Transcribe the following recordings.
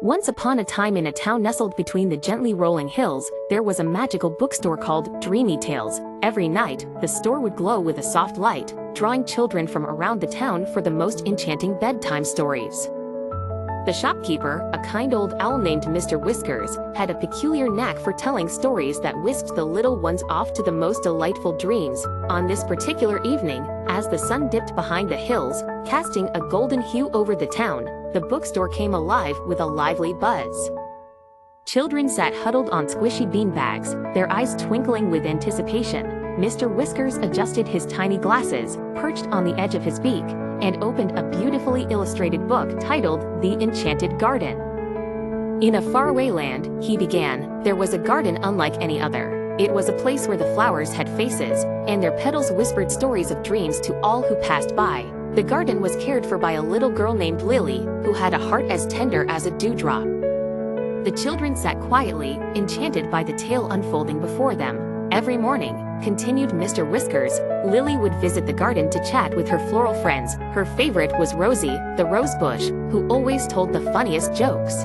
Once upon a time in a town nestled between the gently rolling hills, there was a magical bookstore called Dreamy Tales. Every night, the store would glow with a soft light, drawing children from around the town for the most enchanting bedtime stories. The shopkeeper, a kind old owl named Mr. Whiskers, had a peculiar knack for telling stories that whisked the little ones off to the most delightful dreams. On this particular evening, as the sun dipped behind the hills, casting a golden hue over the town, the bookstore came alive with a lively buzz. Children sat huddled on squishy beanbags, their eyes twinkling with anticipation. Mr. Whiskers adjusted his tiny glasses, perched on the edge of his beak, and opened a beautifully illustrated book titled The Enchanted Garden. In a faraway land, he began, there was a garden unlike any other. It was a place where the flowers had faces, and their petals whispered stories of dreams to all who passed by. The garden was cared for by a little girl named Lily, who had a heart as tender as a dewdrop. The children sat quietly, enchanted by the tale unfolding before them. Every morning, continued Mr. Whiskers, Lily would visit the garden to chat with her floral friends. Her favorite was Rosie, the rosebush, who always told the funniest jokes.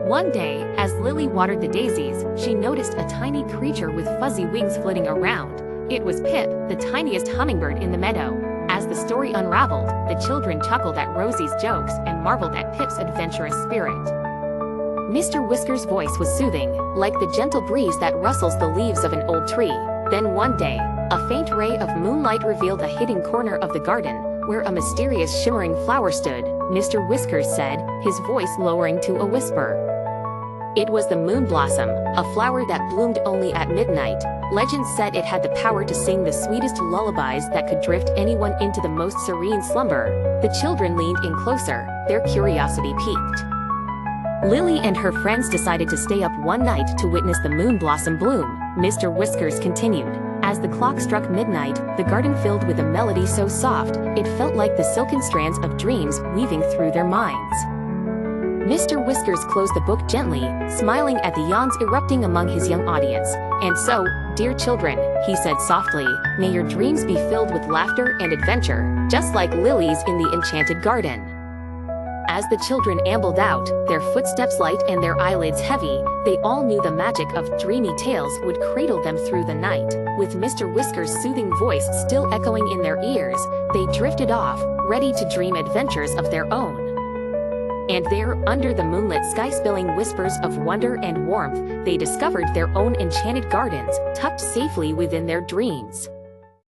One day, as Lily watered the daisies, she noticed a tiny creature with fuzzy wings flitting around. It was Pip, the tiniest hummingbird in the meadow. As the story unraveled, the children chuckled at Rosie's jokes and marveled at Pip's adventurous spirit. Mr. Whiskers' voice was soothing, like the gentle breeze that rustles the leaves of an old tree. Then one day, a faint ray of moonlight revealed a hidden corner of the garden, where a mysterious shimmering flower stood. Mr. Whiskers said, his voice lowering to a whisper. It was the moon blossom, a flower that bloomed only at midnight. Legend said it had the power to sing the sweetest lullabies that could drift anyone into the most serene slumber. The children leaned in closer, their curiosity piqued. Lily and her friends decided to stay up one night to witness the moon blossom bloom. Mr. Whiskers continued. As the clock struck midnight, the garden filled with a melody so soft, it felt like the silken strands of dreams weaving through their minds. Mr. Whiskers closed the book gently, smiling at the yawns erupting among his young audience. And so, dear children, he said softly, may your dreams be filled with laughter and adventure, just like lilies in the enchanted garden. As the children ambled out, their footsteps light and their eyelids heavy, they all knew the magic of Dreamy Tales would cradle them through the night. With Mr. Whiskers' soothing voice still echoing in their ears, they drifted off, ready to dream adventures of their own. And there, under the moonlit sky spilling whispers of wonder and warmth, they discovered their own enchanted gardens, tucked safely within their dreams.